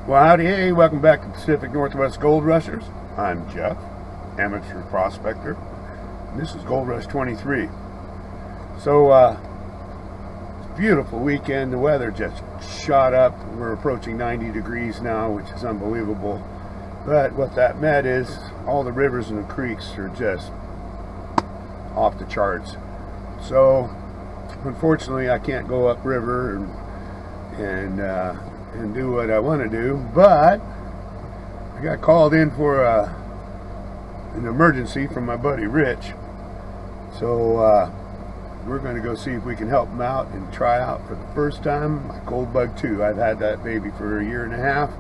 Well, howdy, hey, welcome back to Pacific Northwest Gold Rushers. I'm Jeff, amateur prospector. And this is Gold Rush 23. So, it's a beautiful weekend. The weather just shot up. We're approaching 90 degrees now, which is unbelievable. But what that meant is all the rivers and the creeks are just off the charts. So, unfortunately, I can't go upriver and do what I want to do, but I got called in for an emergency from my buddy Rich. So we're going to go see if we can help him out and try out for the first time my Goldbug 2. I've had that baby for a year and a half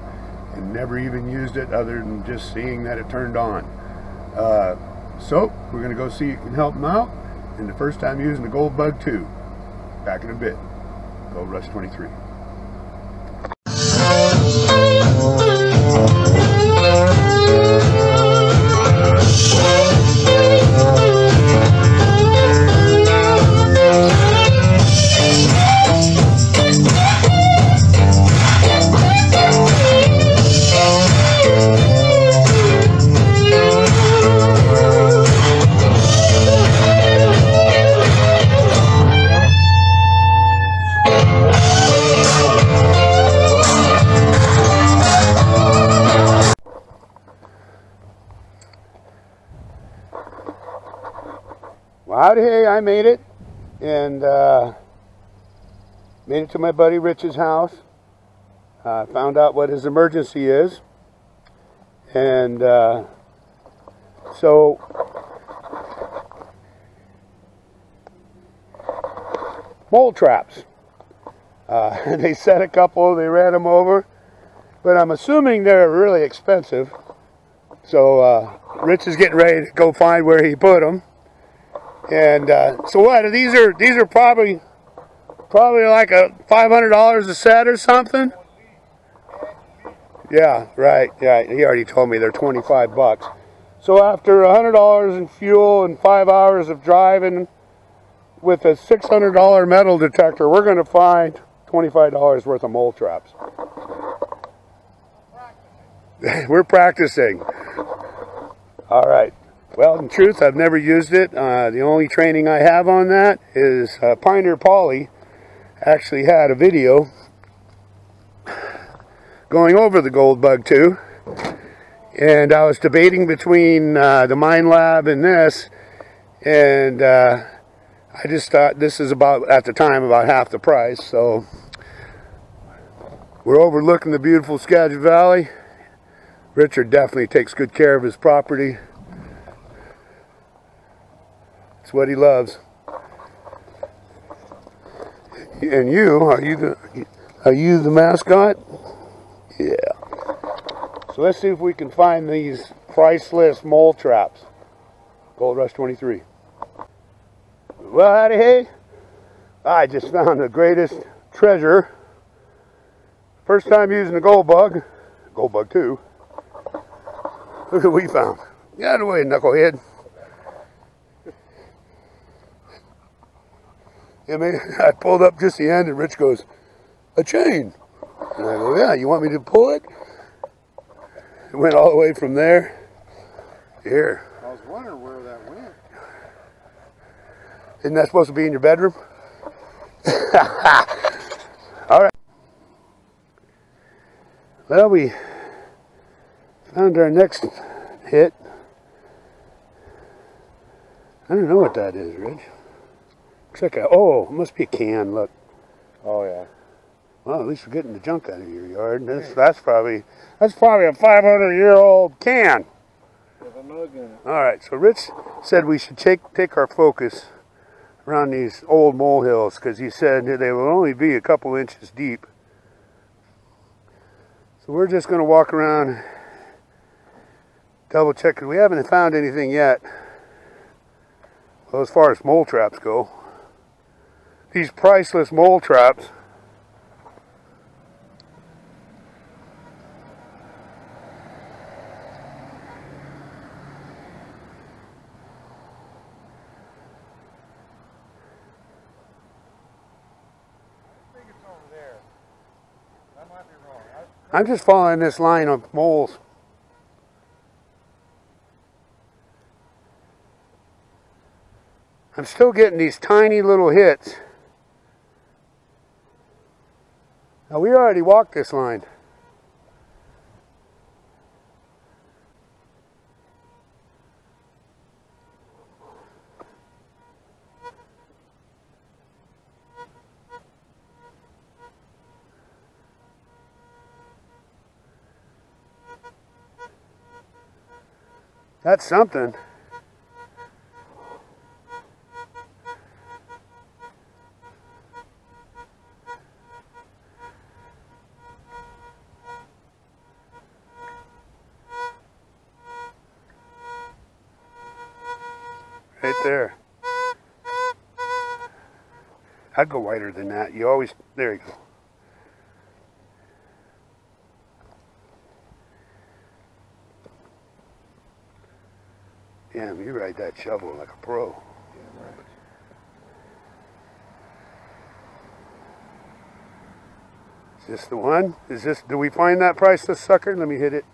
and never even used it other than just seeing that it turned on. So we're going to go see if we can help him out, and the first time using the Goldbug 2. Back in a bit. Gold Rush 23. Well, howdy, hey, I made it, and made it to my buddy Rich's house. Found out what his emergency is, and so mole traps. They set a couple, they ran them over, but I'm assuming they're really expensive. So Rich is getting ready to go find where he put them. And so what? These are probably like a $500 a set or something. Yeah, right. Yeah, he already told me they're 25 bucks. So after $100 in fuel and 5 hours of driving with a $600 metal detector, we're going to find $25 worth of mole traps. We're practicing. All right. Well, in truth, I've never used it. The only training I have on that is Pioneer Polly actually had a video going over the Goldbug 2. And I was debating between the Mine Lab and this. And I just thought this is about, at the time, about half the price. So we're overlooking the beautiful Skagit Valley. Richard definitely takes good care of his property. It's what he loves. And you, are you the mascot? Yeah. So let's see if we can find these priceless mole traps. Gold Rush 23. Well, howdy, hey. I just found the greatest treasure. First time using the Goldbug 2. Look what we found. Get out of the way, knucklehead. Yeah, man, I pulled up just the end, and Rich goes, "A chain." And I go, "Yeah, you want me to pull it?" It went all the way from there. Here. I was wondering where that went. Isn't that supposed to be in your bedroom? All right. Well, we found our next hit. I don't know what that is, Rich. Looks like a, oh, it must be a can, look. Oh, yeah. Well, at least we're getting the junk out of your yard. That's probably a 500-year-old can. With a mug in it. All right, so Rich said we should take our focus around these old molehills, because he said they will only be a couple inches deep. So we're just going to walk around, double check, because we haven't found anything yet. Well, as far as mole traps go, these priceless mole traps. I'm just following this line of moles. I'm still getting these tiny little hits. Now we already walked this line. That's something. Right there. I'd go wider than that. You always, there you go. Yeah, you ride that shovel like a pro. Yeah, right. Is this the one? Is this, do we find that priceless sucker? Let me hit it.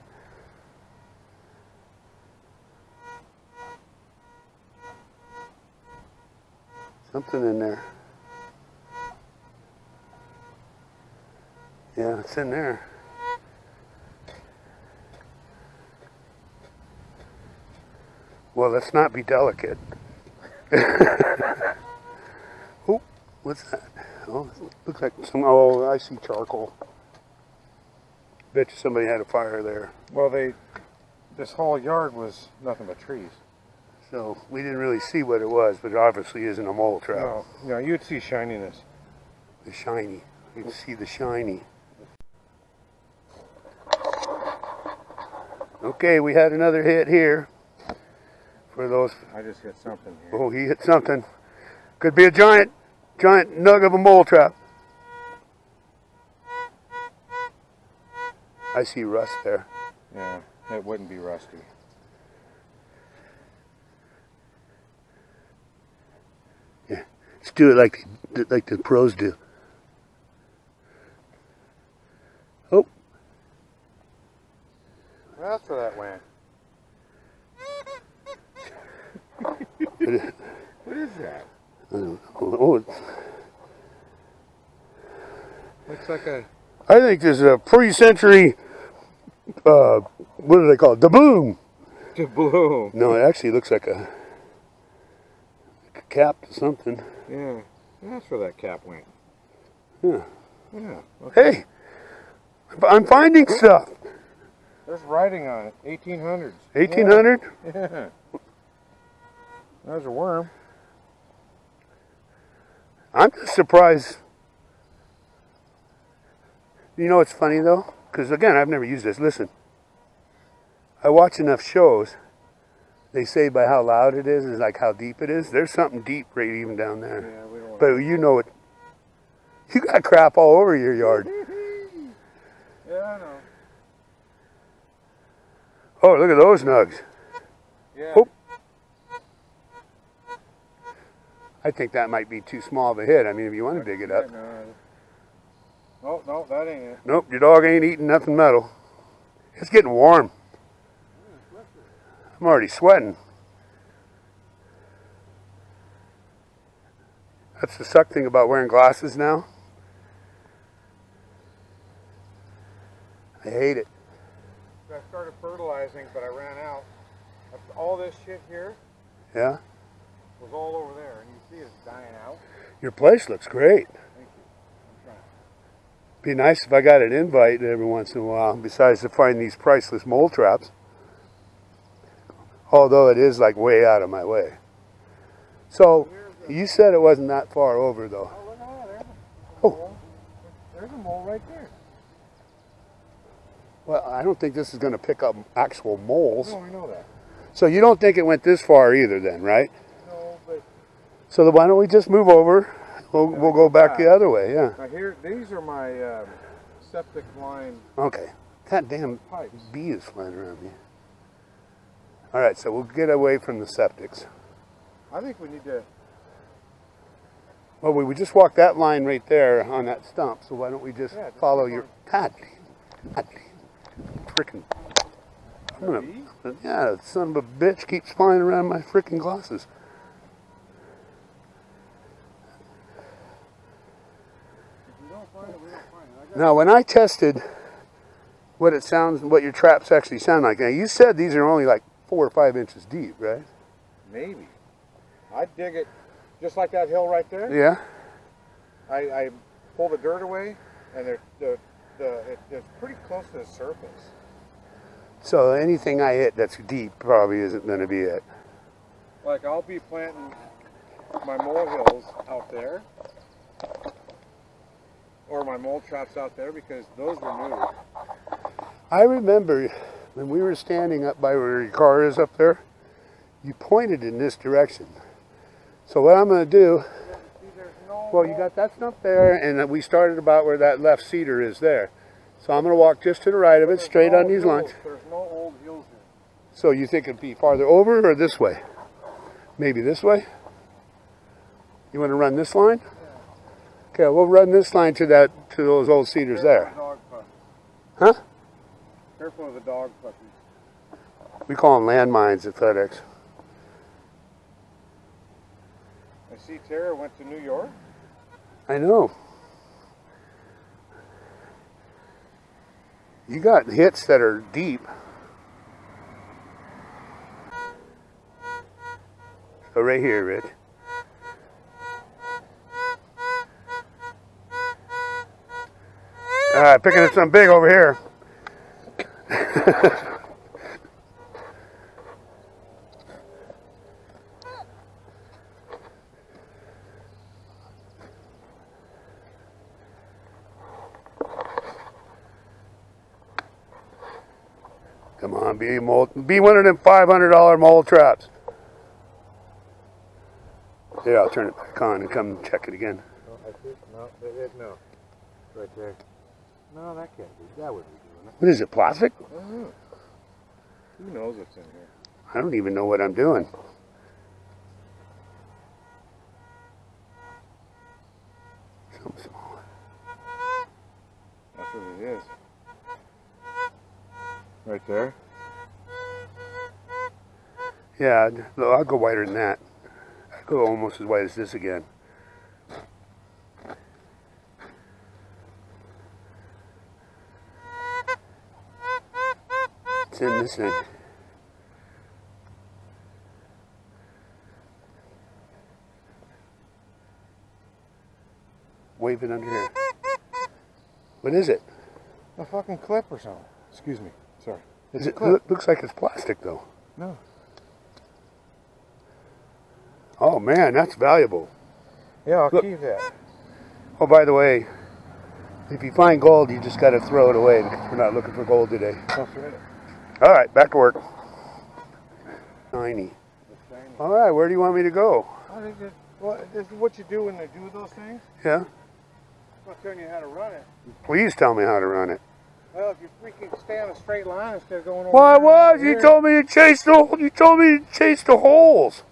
Something in there. Yeah, it's in there. Well, let's not be delicate. Oh, what's that? Oh, it looks like some, oh, I see charcoal. Bet you somebody had a fire there. Well, this whole yard was nothing but trees. So we didn't really see what it was, but it obviously isn't a mole trap. No, no, you'd see shininess. The shiny. You can see the shiny. Okay, we had another hit here. For those. I just hit something here. Oh, he hit something. Could be a giant nug of a mole trap. I see rust there. Yeah, it wouldn't be rusty. Yeah, let's do it like the pros do. Oh, That's where that went. What is that? I don't know. Oh, Looks like a... I think this is a pre-century, what do they call it? Doubloon. Doubloon. No, it actually looks like a cap to something. Yeah, that's where that cap went. Yeah. Yeah. Okay. Hey, I'm finding stuff. There's writing on it. 1800s. 1800? Yeah. There's a worm. I'm just surprised. You know what's funny though? Because again, I've never used this. Listen, I watch enough shows. They say by how loud it is like how deep it is. There's something deep right even down there. Yeah, we don't want But you know it. You got crap all over your yard. Yeah, I know. Oh, look at those nugs. Yeah. Oh. I think that might be too small of a hit. I mean, if you want to dig it up. No, no, that ain't it. Nope, your dog ain't eating nothing metal. It's getting warm. I'm already sweating. That's the suck thing about wearing glasses now. I hate it. I started fertilizing, but I ran out. All this shit here Yeah? was all over there, and you see it's dying out. Your place looks great. Thank you. I'm trying. Be nice if I got an invite every once in a while, besides to find these priceless mole traps. Although it is like way out of my way. So, you said it wasn't that far over though. Oh, look at that. Oh. There's a mole right there. Well, I don't think this is going to pick up actual moles. No, I know that. So you don't think it went this far either then, right? No, but... So why don't we just move over? We'll go back the other way, yeah. Now here, these are my septic line Okay. That damn pipes. bee is flying around me. All right, so we'll get away from the septics. I think we need to... Well, we just walked that line right there on that stump, so why don't we just follow your... God, Frickin'. Yeah, the son of a bitch keeps flying around my frickin' glasses. If we don't find it, we don't find it. Now, when I tested what it sounds, what your traps actually sound like, now you said these are only like 4 or 5 inches deep, right? Maybe. I dig it just like that hill right there. Yeah. I pull the dirt away, and it's pretty close to the surface. So anything I hit that's deep probably isn't going to be it. Like I'll be planting my molehills out there, or my mole traps out there, because those were new. I remember when we were standing up by where your car is up there, you pointed in this direction. So what I'm going to do, well, you got that stuff there, and we started about where that left cedar is there. So I'm going to walk just to the right of it, straight on these lines. There's no old hills here. So you think it'd be farther over or this way? Maybe this way? You want to run this line? Yeah. Okay, we'll run this line to those old cedars there. Huh? Careful of the dog puppies. We call them landmines at FedEx. I see Tara went to New York. I know. You got hits that are deep. So right here, Rich. Alright, picking up some big over here. Come on, be one of them $500 mole traps. Yeah, I'll turn it back on and come check it again. No, I think, no. Right there. No, that can't be. That would be doing it. What is it, plastic? Who knows what's in here? I don't even know what I'm doing. Something small. That's what it is. Right there. Yeah, I'll go wider than that. I'll go almost as wide as this again. It's in this thing. Wave it under here. What is it? A fucking clip or something. Excuse me. Sorry. It looks like it's plastic though. No. Oh man, that's valuable. Yeah, I'll Look. keep that. Oh, by the way, if you find gold, you just got to throw it away because we're not looking for gold today. That's right. All right, back to work. Shiny. All right, where do you want me to go? I think this is what you do when they do those things. Yeah. I'm not telling you how to run it. Please tell me how to run it. Well, if you freaking stay on a straight line instead of going over. Well, I was. here. You told me to chase the. You told me to chase the holes.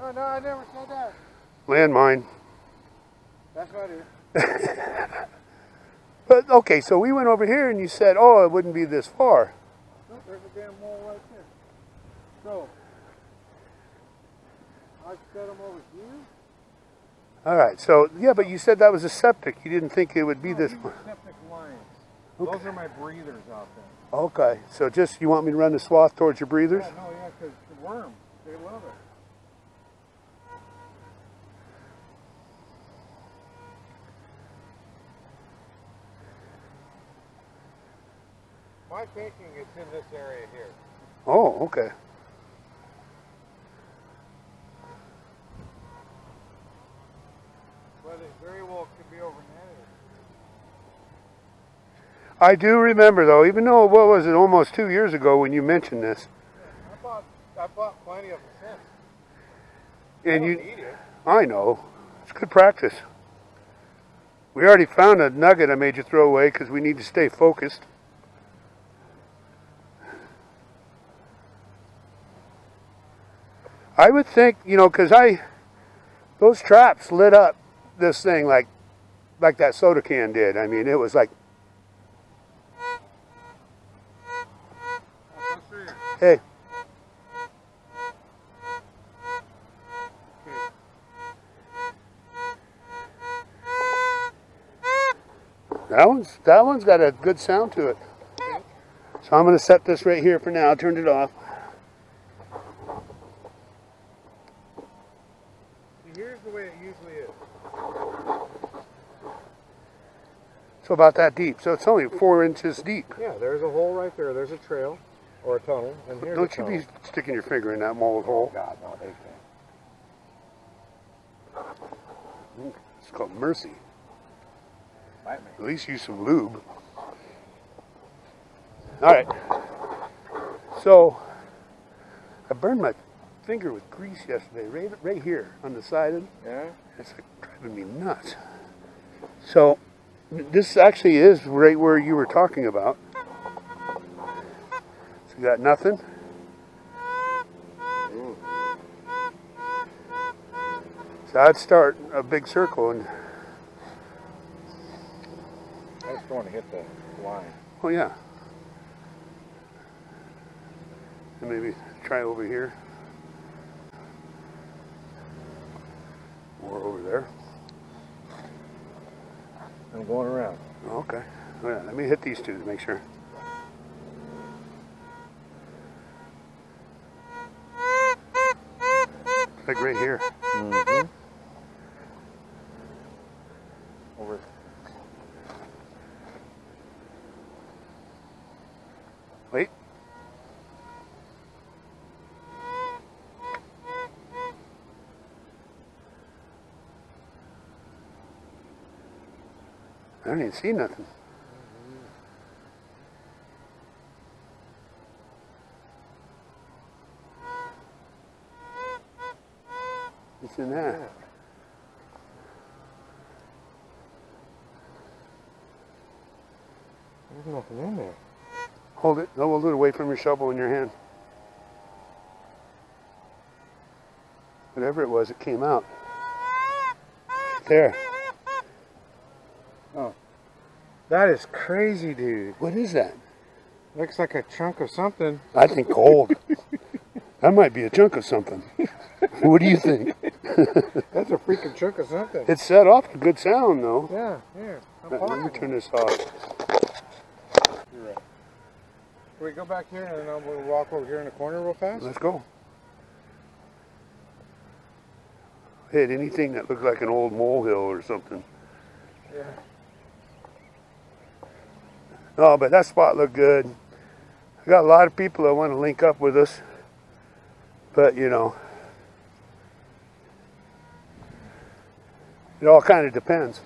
Oh no, I never said that. Landmine. That's not it. But okay, so we went over here and you said, "Oh, it wouldn't be this far." No, there's a damn mole right there. So I set them over here. All right. So yeah, but you said that was a septic. You didn't think it would be this far. Septic lines. Okay. Those are my breathers out there. Okay. So just you want me to run the swath towards your breathers? Yeah, no, yeah, because the worms, they love it. My thinking is in this area here. Oh, okay. But it very well could be over in that area. I do remember though, even though what was it, almost 2 years ago when you mentioned this. Yeah, I bought plenty of them since. And I you, don't need it. I know, it's good practice. We already found a nugget I made you throw away because we need to stay focused. I would think, you know, because those traps lit up this thing like that soda can did. I mean, it was like, Hey. That one's got a good sound to it. So I'm going to set this right here for now. Turn it off. Here's the way it usually is. So about that deep. So it's only 4 inches deep. Yeah, there's a hole right there. There's a trail or a tunnel, and here's Don't a tunnel. you be sticking your finger in that mold hole. God, no, they can't. It's called mercy. Bite me. At least use some lube. All right. So I burned my finger with grease yesterday, right here on the side. Yeah. It's like driving me nuts. So this actually is right where you were talking about. So you got nothing. So I'd start a big circle and. I just don't want to hit the line. Oh yeah. And maybe try over here. Or over there. I'm going around. Okay. Oh, yeah. Let me hit these two to make sure. Like right here. Mm-hmm. Over. Wait. I don't even see nothing. What's in that? There's nothing in there. Hold it. No, hold it away from your shovel in your hand. Whatever it was, it came out. There. Oh. That is crazy, dude. What is that? Looks like a chunk of something. I think gold. That might be a chunk of something. What do you think? That's a freaking chunk of something. It set off a good sound, though. Yeah, here. Let me turn this off. You're right. Can we go back here and then we'll walk over here in the corner real fast? Let's go. Hit anything that looked like an old molehill or something. Yeah. No, but that spot looked good. I got a lot of people that want to link up with us. But, you know, it all kind of depends.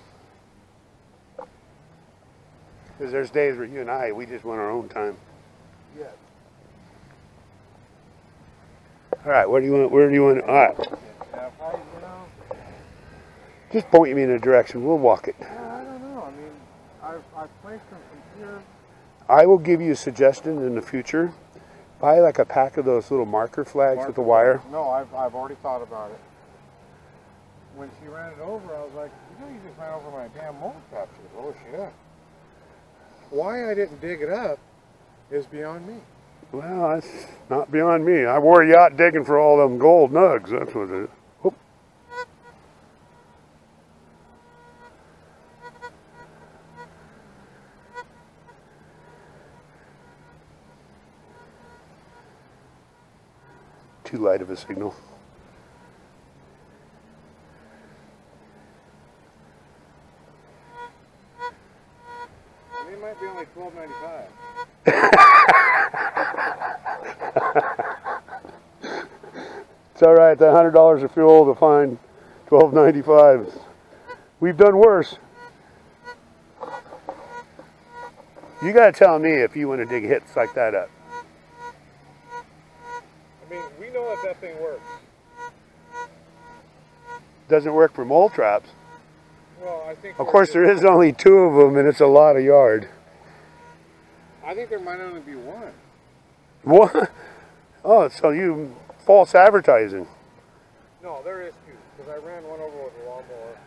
Because there's days where you and I, we just want our own time. Yeah. All right, where do you want, all right. Just point me in a direction, we'll walk it. I don't know, I mean, I've placed them from here. I will give you a suggestion in the future. Buy like a pack of those little marker flags with the wire. No, I've already thought about it. When she ran it over, I was like, you know, you just ran over my damn mold trap. She goes, oh shit. Why I didn't dig it up is beyond me. Well, that's not beyond me. I wore you out digging for all them gold nugs. That's what it is. Whoop. Too light of a signal. It might be only $12.95. It's all right. That $100 of fuel to find $12.95. We've done worse. You got to tell me if you want to dig hits like that up. I mean, we know that thing works. Doesn't work for mole traps. Well, I think. Of course, there is only 2 of them, and it's a lot of yard. I think there might only be one. What? Oh, so you false advertising. No, there is 2, because I ran one over with a lawnmower.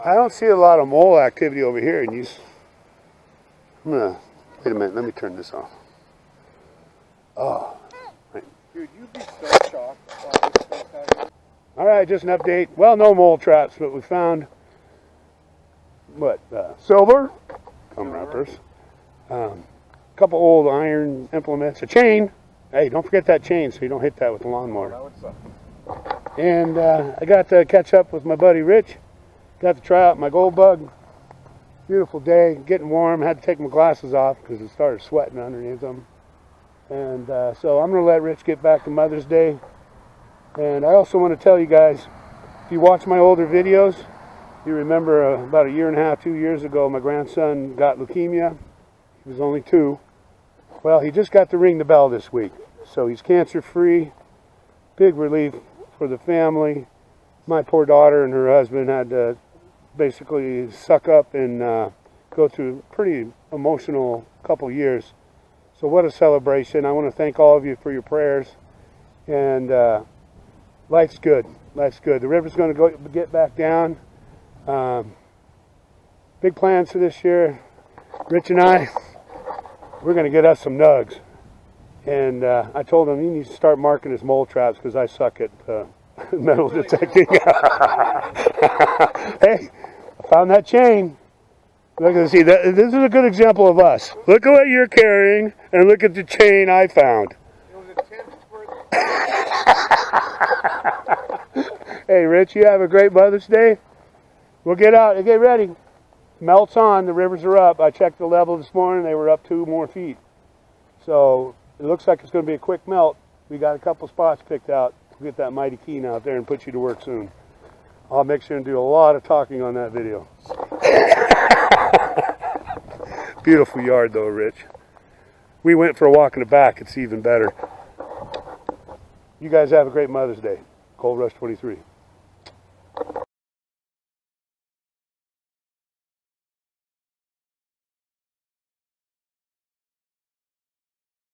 I don't see a lot of mole activity over here, and you. Wait a minute. Let me turn this off. Oh, Dude, you'd be so shocked on this place out here. All right, just an update. Well, no mole traps, but we found what? Silver, gum wrappers, a couple old iron implements, a chain. Hey, don't forget that chain so you don't hit that with the lawnmower. That would suck. And I got to catch up with my buddy Rich. Got to try out my gold bug. Beautiful day, getting warm. Had to take my glasses off because it started sweating underneath them. And so I'm going to let Rich get back to Mother's Day. And I also want to tell you guys, if you watch my older videos, you remember about a year and a half, 2 years ago, my grandson got leukemia. He was only 2. Well, he just got to ring the bell this week. So he's cancer-free. Big relief for the family. My poor daughter and her husband had to basically suck up and go through a pretty emotional couple years. So what a celebration. I want to thank all of you for your prayers. And life's good. Life's good. The river's going to get back down. Big plans for this year. Rich and I, we're going to get us some nugs. And I told him he needs to start marking his mole traps because I suck at metal detecting. Hey, I found that chain. Look at this. See, this is a good example of us. Look at what you're carrying, and look at the chain I found. It was a 10th worth. Hey, Rich, you have a great Mother's Day. We'll get out and get ready. Melt's on. The rivers are up. I checked the level this morning. They were up 2 more feet. So it looks like it's going to be a quick melt. We got a couple spots picked out. We'll get that mighty keen out there and put you to work soon. I'll make sure and do a lot of talking on that video. Beautiful yard though, Rich. We went for a walk in the back. It's even better. You guys have a great Mother's Day. Gold Rush 23.